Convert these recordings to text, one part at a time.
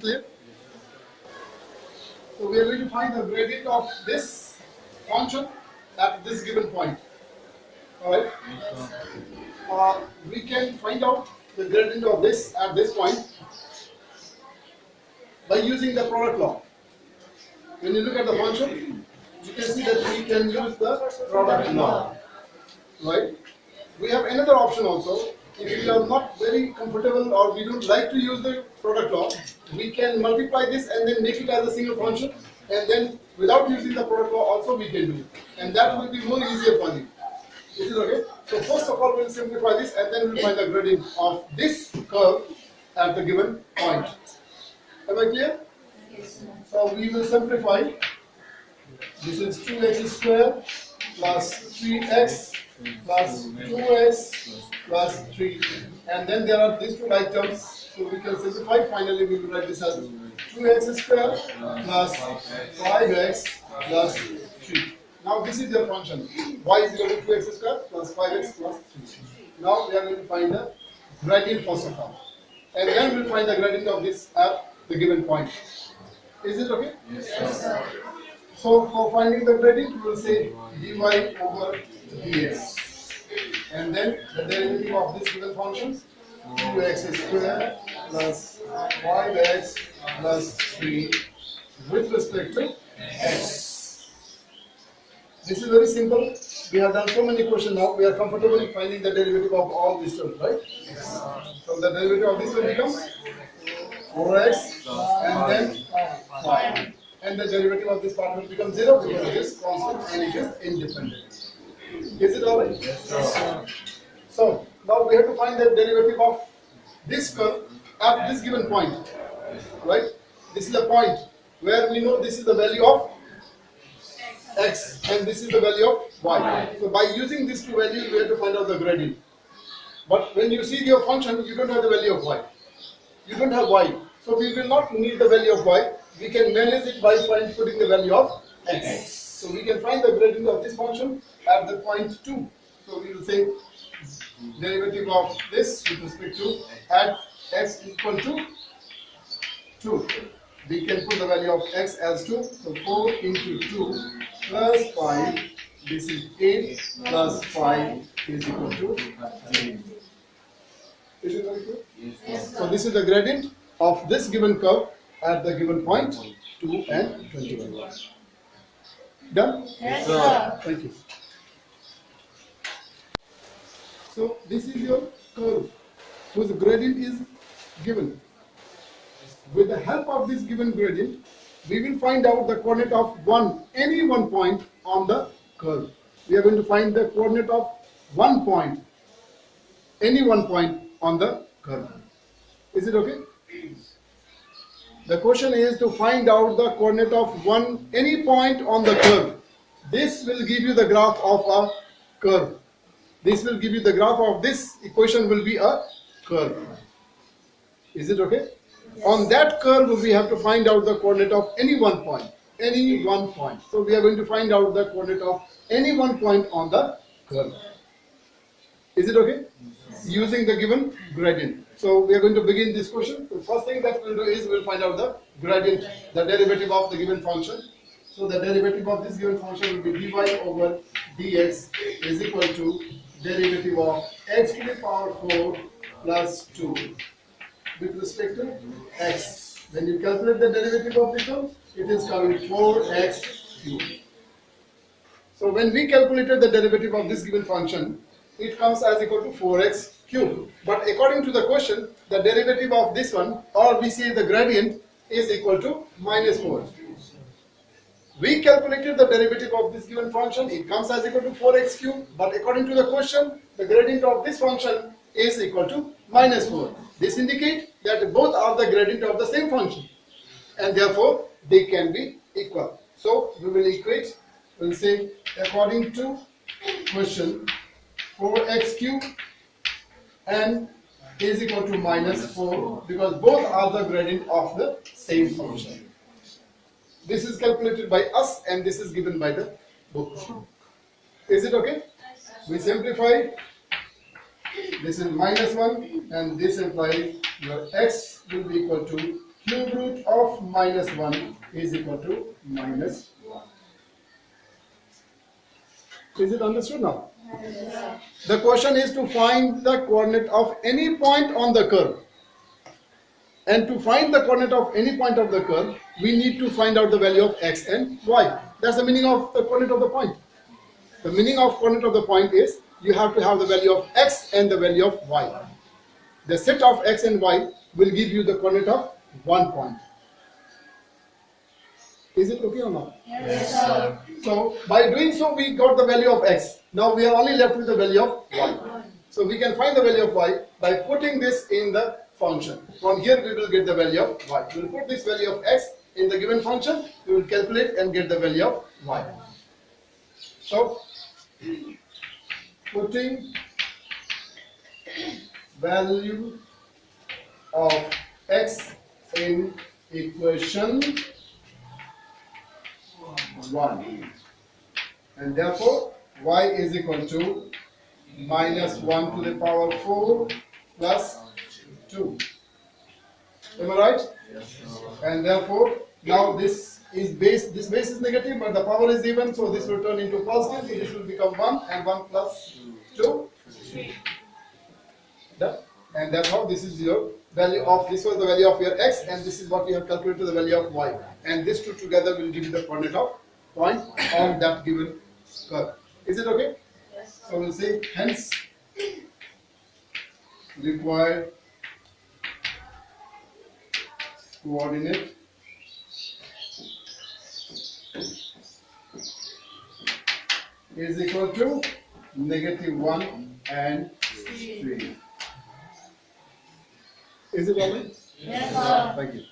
clear? So we are going to find the gradient of this function at this given point. Alright? We can find out the gradient of this at this point by using the product law. When you look at the function, you can see that we can use the product law. Right? We have another option also. If we are not very comfortable or we don't like to use the product law, we can multiply this and then make it as a single function, and then without using the product law also we can do it. And that will be more easier for you. Is it okay? So first of all we'll simplify this and then we'll find the gradient of this curve at the given point. Am I clear? Yes. So we will simplify. This is 2x square plus 3x plus 2x plus 3, and then there are these two like terms, so we can simplify. Finally we will write this as 2x square plus 5x plus 3. Now this is your function. Y is equal to 2x square plus 5x plus 3. Now we are going to find the gradient first of all, and then we'll find the gradient of this at the given point. Is it okay? Yes, sir. So for finding the gradient, we will say dy over dx, and then the derivative of this given function 2x square plus 5x plus 3 with respect to x. This is very simple. We have done so many questions now. We are comfortable in finding the derivative of all these terms, right? So the derivative of this will become 4x and then 5. And the derivative of this part will become 0 because it is constant and it is independent. Is it alright? Yes, sir. So now we have to find the derivative of this curve at this given point. Right? This is a point where we know this is the value of x and this is the value of y. So by using these two values we have to find out the gradient. But when you see your function, you don't have the value of y. You don't have y. So we will not need the value of y. We can manage it by putting the value of x. So we can find the gradient of this function at the point 2. So we will say derivative of this with respect to at x equal to 2. We can put the value of x as 2. So 4 into 2 plus 5. This is 8 plus 5 is equal to 8. Is it very clear? Yes, So this is the gradient of this given curve at the given point 2 and 21. Done? Yes, sir. Thank you. So this is your curve whose gradient is given. With the help of this given gradient, we will find out the coordinate of any one point on the curve. We are going to find the coordinate of one point, any one point on the curve. Is it okay? The question is to find out the coordinate of any point on the curve. This will give you the graph of a curve. This will give you the graph of this equation will be a curve. Is it okay? Yes. On that curve we have to find out the coordinate of any one point. Any one point. So we are going to find out the coordinate of any one point on the curve. Is it okay? Yes. Using the given gradient. So we are going to begin this question. The first thing that we'll do is we'll find out the gradient, the derivative of the given function. So the derivative of this given function will be dy over dx is equal to derivative of x to the power 4 plus 2 with respect to x. When you calculate the derivative of this one, it is coming 4x cubed. So when we calculated the derivative of this given function, it comes as equal to 4x cubed. But according to the question, the derivative of this one, or we say the gradient, is equal to minus 4. We calculated the derivative of this given function, it comes as equal to 4x cubed, but according to the question, the gradient of this function is equal to minus 4. This indicates that both are the gradient of the same function, and therefore they can be equal. So we will equate, we will say according to question 4x cubed and is equal to minus 4 because both are the gradient of the same function. This is calculated by us and this is given by the book. Is it okay? We simplify. This is minus 1 and this implies your x will be equal to cube root of minus 1 is equal to minus 1. Is it understood now? Yes, sir. The question is to find the coordinate of any point on the curve. And to find the coordinate of any point of the curve, we need to find out the value of x and y. That's the meaning of the coordinate of the point. The meaning of coordinate of the point is you have to have the value of x and the value of y. The set of x and y will give you the coordinate of one point. Is it okay or not? Yes, sir. So by doing so, we got the value of x. Now we are only left with the value of y. So we can find the value of y by putting this in the function. From here we will get the value of y. We will put this value of x in the given function. We will calculate and get the value of y. So putting value of x in equation 1, and therefore y is equal to minus 1 to the power 4 plus 2. Am I right? Yes, sir. And therefore now this base is negative, but the power is even, so this will turn into positive, so this will become 1, and 1 plus 2. Done? And that's how this is your value of, this was the value of your x, and this is what we have calculated the value of y. And these two together will give you the coordinate of point on that given curve. Is it okay? Yes, sir. So we'll say hence required coordinate is equal to -1 and 3. Is it all right? Yes, sir. Thank you.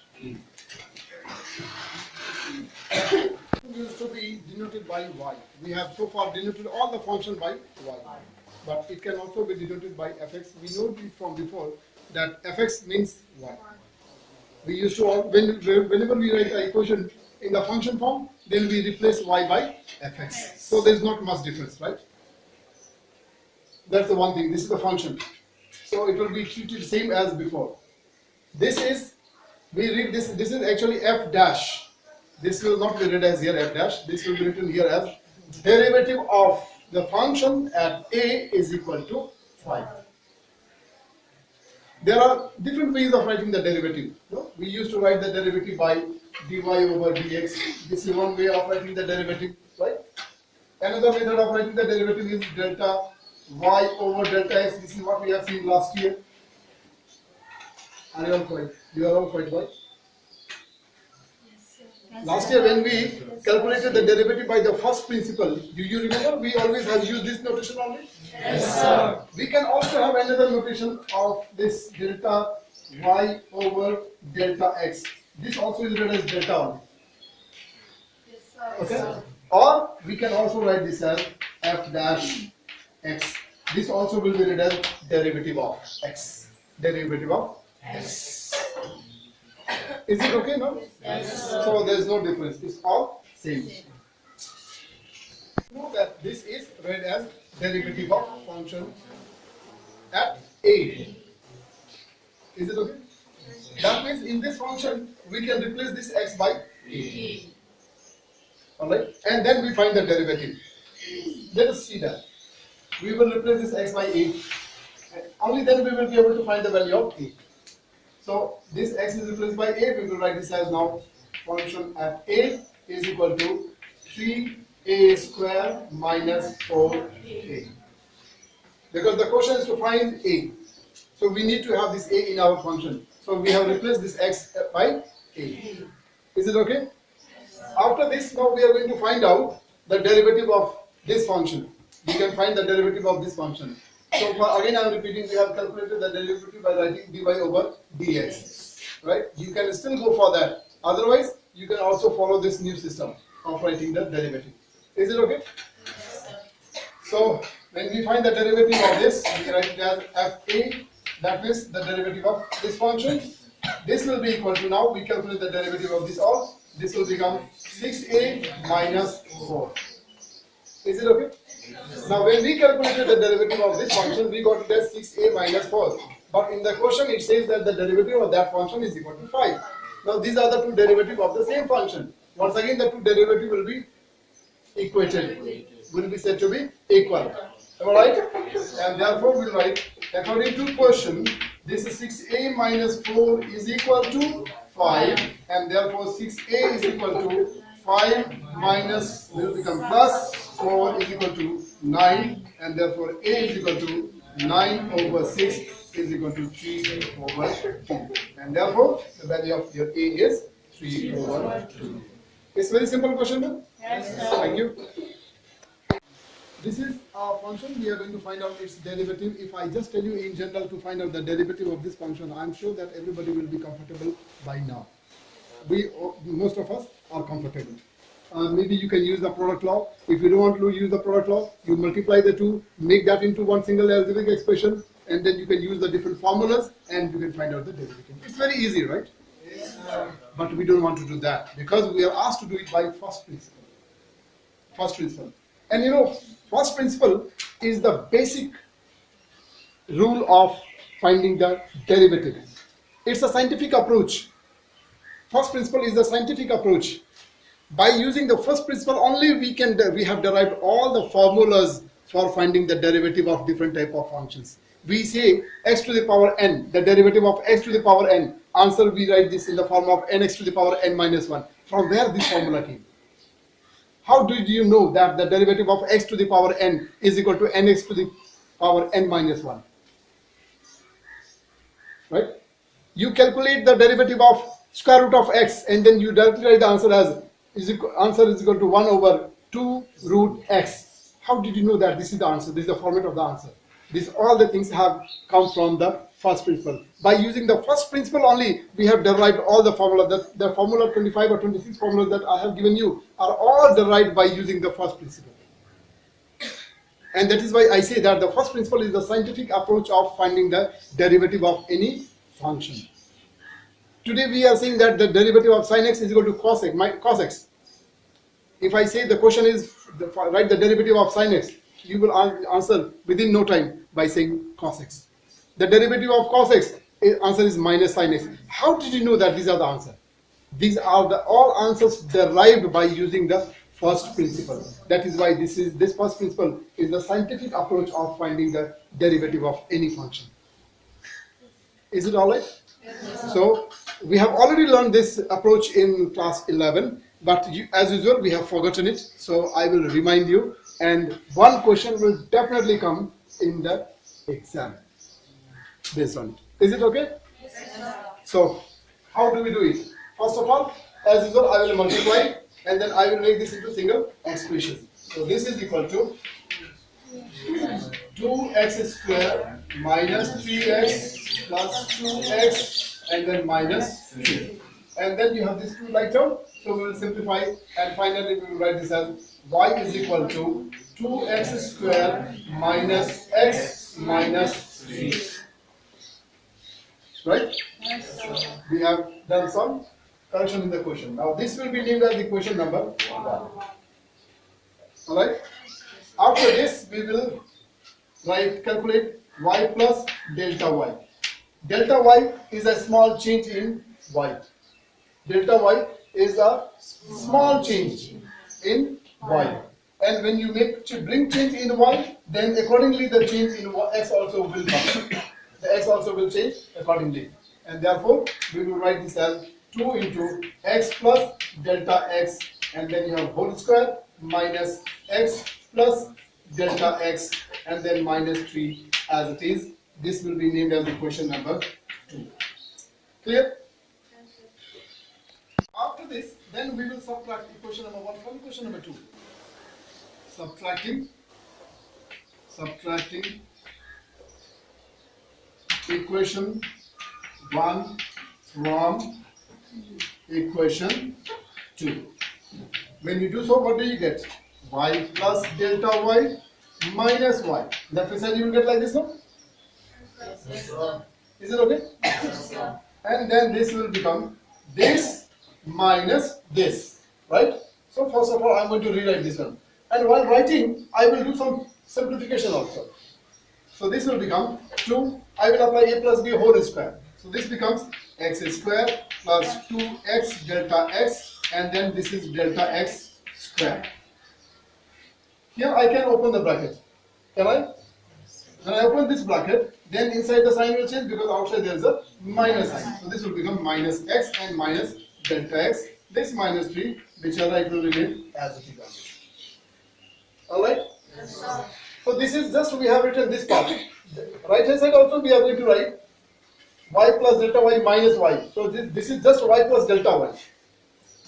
Used to be denoted by y. We have so far denoted all the function by y, but it can also be denoted by fx. We know from before that fx means y. We used to whenever we write the equation in the function form, then we replace y by fx. So there is not much difference, right? That's the one thing. This is the function, so it will be treated same as before. This is, we read this. This is actually f dash. This will not be read as here f dash. This will be written here as derivative of the function at a is equal to 5. There are different ways of writing the derivative. No? We used to write the derivative by dy over dx. This is one way of writing the derivative, right? Another method of writing the derivative is delta y over delta x. This is what we have seen last year. Are you all quite? You are all quite right. Last year when we calculated the derivative by the first principle, do you remember? We always have used this notation only. Yes, sir. We can also have another notation of this delta y over delta x. This also is written as delta only. Yes, sir. Okay? Or we can also write this as f dash x. This also will be written as derivative of x. Derivative of x. Is it okay now? Yes, sir. So there is no difference. It's all same. Know that this is read as derivative of function at a. Is it okay? That means in this function we can replace this x by a. Alright? And then we find the derivative. Let us see that. We will replace this x by a. Only then we will be able to find the value of a. So this x is replaced by a. We will write this as now function at a is equal to 3a square minus 4a. Because the question is to find a. So we need to have this a in our function. So we have replaced this x by a. Is it okay? After this, now we are going to find out the derivative of this function. We can find the derivative of this function. So again I am repeating, we have calculated the derivative by writing dy over dx. Right? You can still go for that. Otherwise, you can also follow this new system of writing the derivative. Is it okay? So when we find the derivative of this, we write it as fa. That means the derivative of this function. This will be equal to, now we calculate the derivative of this also. This will become 6a minus 4. Is it okay? Now when we calculated the derivative of this function, we got it as 6a minus 4. But in the question it says that the derivative of that function is equal to 5. Now these are the two derivatives of the same function. Once again, the two derivatives will be equated, will be said to be equal. Am I right? And therefore we'll write, according to question, this is 6a minus 4 is equal to 5, and therefore 6a is equal to 5 minus will become plus 4 is equal to 9, and therefore a is equal to 9 over 6 is equal to 3 over 2, and therefore the value of your a is 3 over 2. It's a very simple question, no? Yes, sir. Thank you. This is our function. We are going to find out its derivative. If I just tell you in general to find out the derivative of this function, I'm sure that everybody will be comfortable by now. Most of us are comfortable. Maybe you can use the product law. If you don't want to use the product law, you multiply the two, make that into one single algebraic expression, and then you can use the different formulas and you can find out the derivative. It's very easy, right? Yes, sir. But we don't want to do that because we are asked to do it by first principle. First principle. And you know, first principle is the basic rule of finding the derivative. It's a scientific approach. First principle is the scientific approach. By using the first principle only, we have derived all the formulas for finding the derivative of different type of functions. We say x to the power n, the derivative of x to the power n. Answer, we write this in the form of nx to the power n minus 1. From where this formula came? How did you know that the derivative of x to the power n is equal to nx to the power n minus 1? Right? You calculate the derivative of square root of x and then you directly write the answer as answer is equal to 1 over 2 root x. How did you know that this is the answer? This is the format of the answer. All the things have come from the first principle. By using the first principle only, we have derived all the formula. The formula 25 or 26 formulas that I have given you are all derived by using the first principle. And that is why I say that the first principle is the scientific approach of finding the derivative of any function. Today we are saying that the derivative of sin x is equal to cos x. If I say the question is write the derivative of sin x, you will answer within no time by saying cos x. The derivative of cos x, answer is minus sin x. How did you know that these are the answers? These are all answers derived by using the first principle. That is why this first principle is the scientific approach of finding the derivative of any function. Is it all right? Yes. So we have already learned this approach in class 11, but as usual we have forgotten it. So I will remind you, and one question will definitely come in the exam based on it. Is it okay? Yes. So how do we do it? First of all, as usual, I will multiply and then I will make this into single expression. So this is equal to 2x square minus 3x plus 2x and then minus 3. And then you have this 2 like term, so we will simplify and finally we will write this as y is equal to 2x square minus x minus 3. Right? Yes, sir. We have done some correction in the question. Now this will be named as equation number 1. Alright? After this we will calculate y plus delta y. Delta y is a small change in y. Delta y is a small change in y. And when you bring change in y, then accordingly the change in x also will come. The x also will change accordingly. And therefore, we will write this as 2 into x plus delta x, and then you have whole square minus x plus delta x, and then minus 3 as it is. This will be named as equation number 2. Clear? After this, then we will subtract equation number 1 from equation number 2. Subtracting equation 1 from equation 2. When you do so, what do you get? Y plus delta y minus y. Left side you will get like this, no? Yes, sir. Is it okay? Yes, sir. And then this will become this minus this, right? So first of all, I'm going to rewrite this one. And while writing, I will do some simplification also. So this will become 2, I will apply a plus b whole square. So this becomes x square plus 2x delta x, and then this is delta x square. Here I can open the bracket. Can I? When I open this bracket, then inside the sign will change because outside there is a minus sign. So this will become minus x and minus delta x. This minus 3, which are right will remain as it is. Alright? Yes, sir. So this is just we have written this part. Right hand side also we are going to write y plus delta y minus y. So this is just y plus delta y.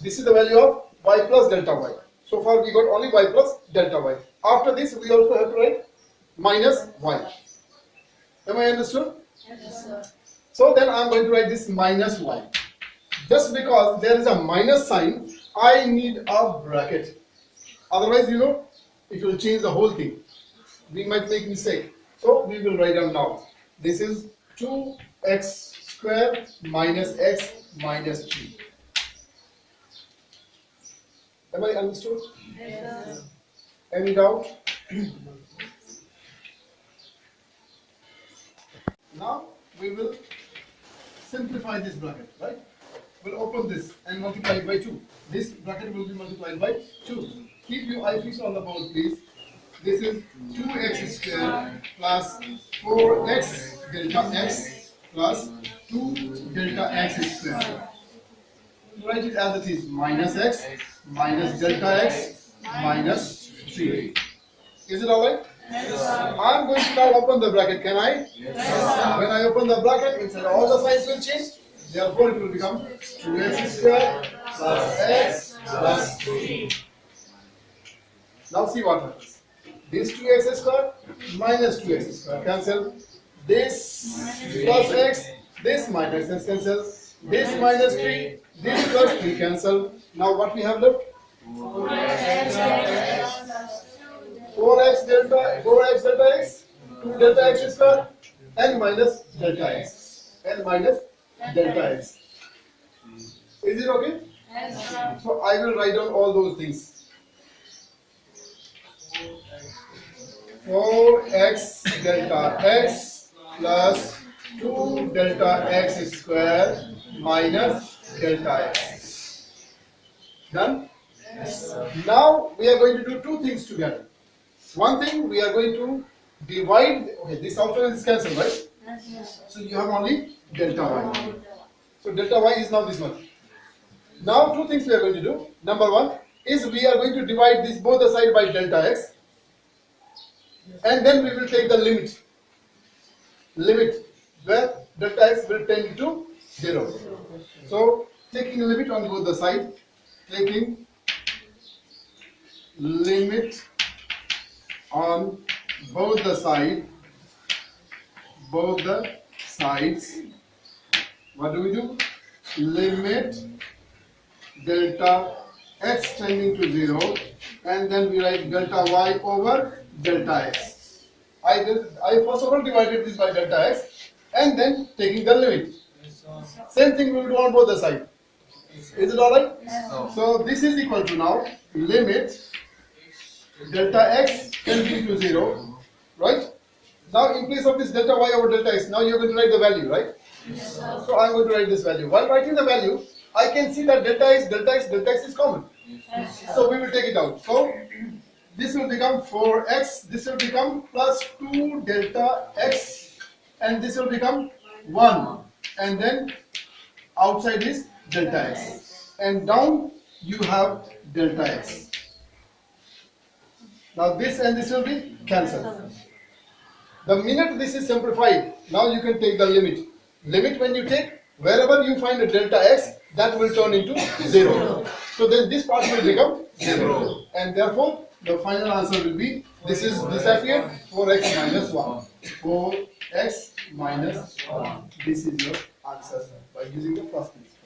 This is the value of y plus delta y. So far we got only y plus delta y. After this we also have to write minus y. Am I understood? Yes, sir. So then I am going to write this minus y. Just because there is a minus sign, I need a bracket. Otherwise, you know, it will change the whole thing. We might make mistake. So we will write down now. This is 2x square minus x minus 3. Am I understood? Yes, sir. Any doubt? Now we will simplify this bracket, right? We'll open this and multiply it by 2. This bracket will be multiplied by 2. Keep your eye fixed on the board, please. This is 2x square plus 4x delta x plus 2 delta x square. Write it as it is, minus x minus delta x minus 3. Is it alright? Yes, sir. I am going to now open the bracket. Can I? Yes, sir. When I open the bracket, inside all the signs will change. Therefore, it will become 2x square plus x plus 3. Now see what happens. This 2x square minus 2x square cancel. This plus x, this minus x cancel. This minus 3, this plus 3 cancel. Now what we have left? 4x delta x, 2 delta x square, and minus delta x, and minus delta x. Is it okay? Yes, sir. So I will write down all those things. 4x delta x plus 2 delta x square minus delta x. Done? Yes, sir. Now we are going to do two things together. One thing, we are going to divide, okay, this also is cancelled, right? Yes, sir. So you have only delta y. So delta y is now this one. Now two things we are going to do. Number one is we are going to divide this both the side by delta x, and then we will take the limit. Limit where delta x will tend to 0. So taking limit on both the side, taking limit on both the sides. What do? Limit delta x tending to 0, and then we write delta y over delta x. I first of all divided this by delta x, and then taking the limit. Same thing we will do on both the sides. Is it alright? So this is equal to now limit delta x tending to 0, right? Now in place of this delta y over delta x, now you are going to write the value, right? Yes, sir. So I am going to write this value. While writing the value, I can see that delta x is common. Yes, sir. So we will take it out. So this will become 4x, this will become plus 2 delta x, and this will become 1. And then outside is delta x. And down you have delta x. Now this and this will be cancelled. The minute this is simplified, now you can take the limit. Limit when you take, wherever you find a delta x, that will turn into 0. So then this part will become 0. And therefore, the final answer will be, this is disappeared, 4x minus 1. 4x minus 1. This is your answer by using the first principle.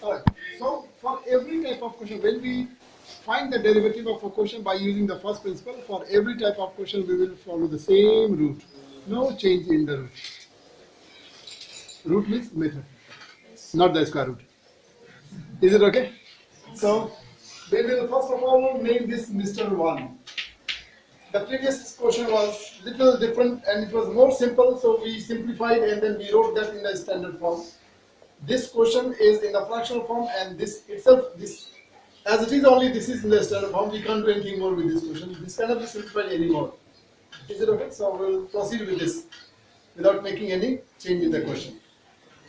Alright, so for every type of question, when we find the derivative of a question by using the first principle, for every type of question we will follow the same route. No change in the route. Root means method, not the square root. Is it okay? So we will first of all name this Mr. 1. The previous question was little different and it was more simple, so we simplified and then we wrote that in the standard form. This question is in the fractional form, and this itself, this as it is only, this is in the standard form. We can't do anything more with this question. This cannot be simplified anymore. Is it okay? So we'll proceed with this without making any change in the question.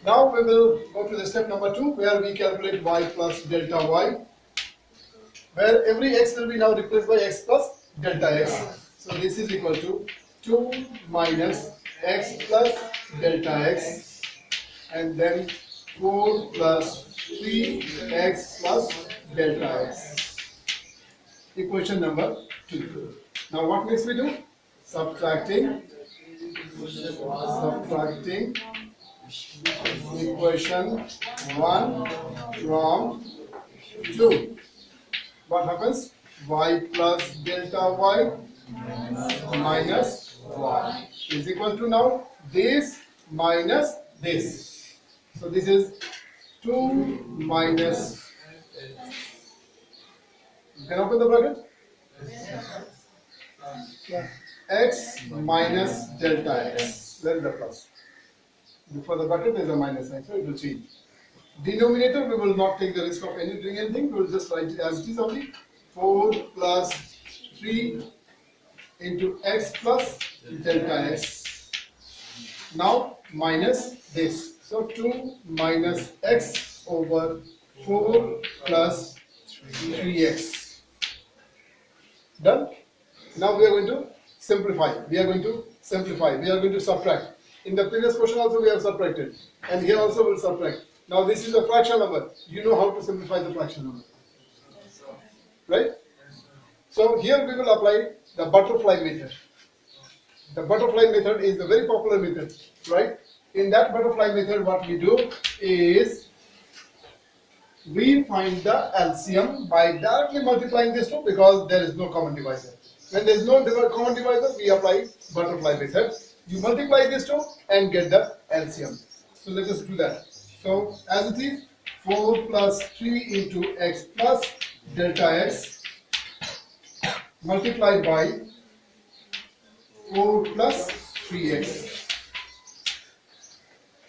Now we will go to the step number 2, where we calculate y plus delta y, where every x will be now replaced by x plus delta x. So this is equal to 2 minus x plus delta x, and then 4 plus 3x plus delta x. Equation number 2. Now what next we do? Subtracting equation 1 from 2. What happens? Y plus delta y minus y is equal to now this minus this. So this is 2 minus, you can open the bracket? X minus delta x. There is a plus. Before the bracket there is a minus sign, so it will change. Denominator, we will not take the risk of doing anything. We will just write it as it is only. 4 plus 3 into x plus delta x. Now minus this. So 2 minus x over 4 plus 3x. Done? Now we are going to simplify. We are going to subtract. In the previous question also we have subtracted. And here also we will subtract. Now this is a fraction number. You know how to simplify the fraction number. Right? So here we will apply the butterfly method. The butterfly method is a very popular method. Right? In that butterfly method, what we do is we find the LCM by directly multiplying this two, because there is no common divisor. When there is no common divisor, we apply butterfly method. You multiply this two and get the LCM. So let us do that. So as it is, 4 plus 3 into x plus delta x multiplied by 4 plus 3x.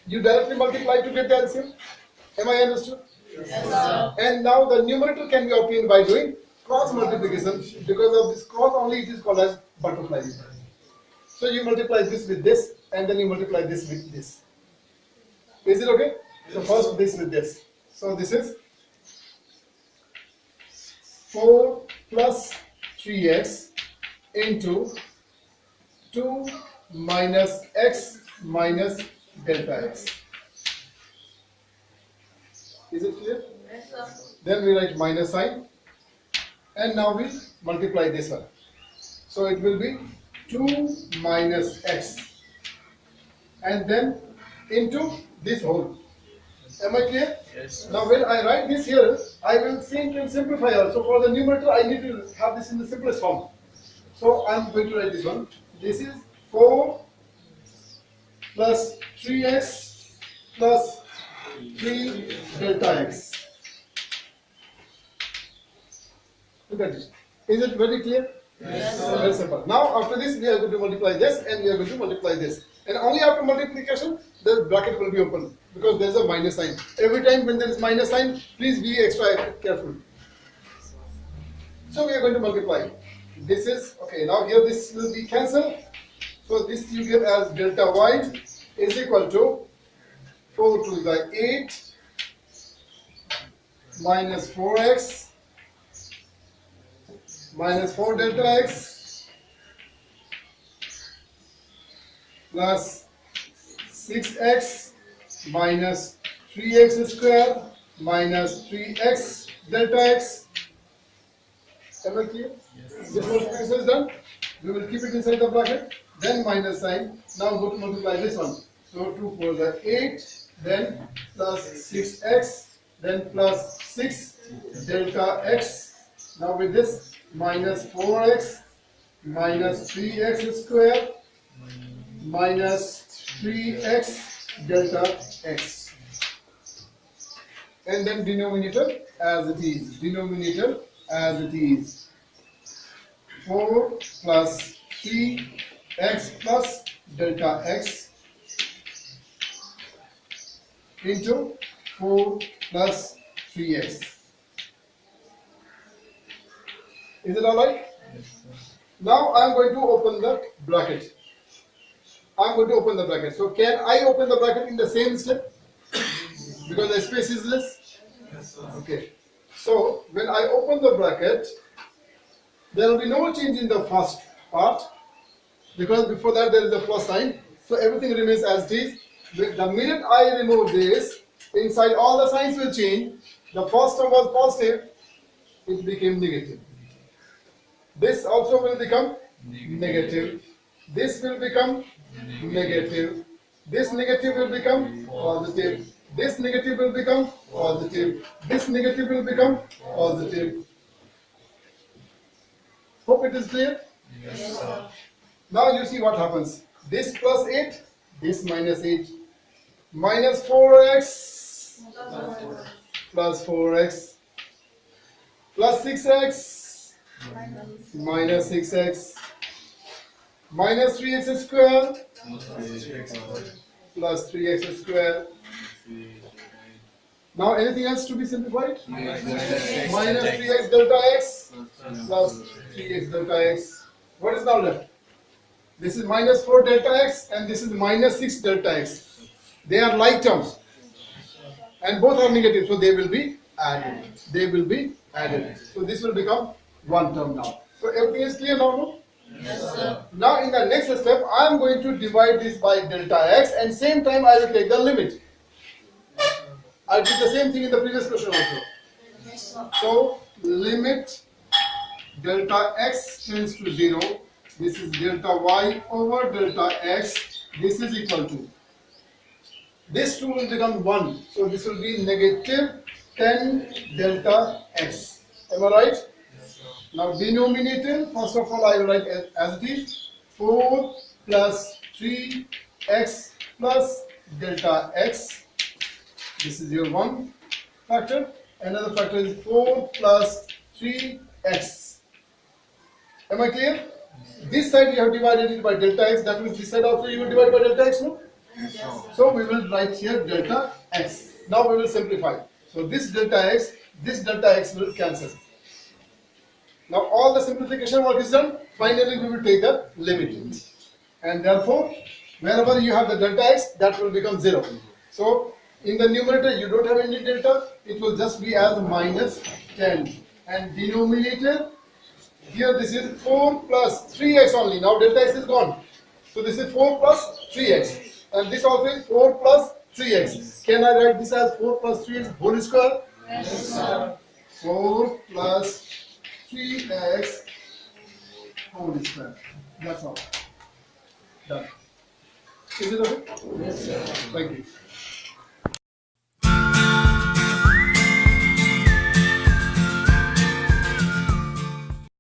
You directly multiply to get the LCM. Am I understood? Yes, sir. And now the numerator can be obtained by doing cross multiplication. Because of this cross only, it is called as butterfly method. So you multiply this with this, and then you multiply this with this. Is it okay? So first this with this. So this is 4 plus 3x into 2 minus x minus delta x. Is it clear? Yes, sir. Then we write minus sign, and now we multiply this one. So it will be 2 minus x, and then into this whole. Am I clear? Yes. Now when I write this here, I will think and simplify also. For the numerator, I need to have this in the simplest form. So I am going to write this one. This is 4 plus 3x plus 3 delta x. Look at this. Is it very clear? Yes, So very simple. Now after this, we are going to multiply this, and we are going to multiply this. And only after multiplication, the bracket will be open, because there is a minus sign. Every time when there is minus sign, please be extra careful. So we are going to multiply. This is, okay, now here this will be cancelled. So this you get as delta y is equal to 4 to the 8 minus 4x minus 4 delta x plus 6x minus 3x square minus 3x delta x. Am I clear? Yes. This multiplication is done. We will keep it inside the bracket. Then minus sign. Now go to multiply this one. So 2 4 the 8. Then plus 6x. Then plus 6 delta x. Now with this minus 4x minus 3x square minus 3x delta x. And then denominator as it is. Denominator as it is. 4 plus 3x plus delta x into 4 plus 3x. Is it alright? Now I am going to open the bracket. I am going to open the bracket. So can I open the bracket in the same step? Because the space is less? Okay. So when I open the bracket, there will be no change in the first part because before that there is a plus sign. So everything remains as it is. The minute I remove this, inside all the signs will change. The first term was positive, it became negative. This also will become negative. This will become negative. This negative will become positive. This negative will become positive. This negative will become positive. Hope it is clear. Yes, sir. Now you see what happens. This plus 8, this minus 8. Minus 4x plus 4x plus 6x minus 6x minus 3x square plus 3x square. Now anything else to be simplified? Minus 3x delta x plus 3x delta x. What is now left? This is minus 4 delta x and this is minus 6 delta x. They are like terms and both are negative, so they will be added. They will be added. So this will become one term now. So everything is clear now? No? Yes, sir. Now in the next step, I am going to divide this by delta x and same time I will take the limit. I did the same thing in the previous question also. Yes, sir. So limit delta x tends to 0. This is delta y over delta x. This is equal to. This 2 will become 1. So this will be negative 10 delta x. Am I right? Now denominator, first of all I will write as it is. 4 plus 3x plus delta x. This is your one factor. Another factor is 4 plus 3x. Am I clear? This side you have divided it by delta x. That means this side also you will divide by delta x, no? Yes, sir. So we will write here delta x. Now we will simplify. So this delta x will cancel. Now all the simplification work is done. Finally we will take the limit. And therefore, wherever you have the delta x, that will become 0. So in the numerator you don't have any delta. It will just be as minus 10. And denominator, here this is 4 plus 3x only. Now delta x is gone. So this is 4 plus 3x. And this also is 4 plus 3x. Can I write this as 4 plus 3x whole square? Yes, sir. 4 plus 3x whole square. That's all. Done. Is it okay? Yes, sir. Thank you.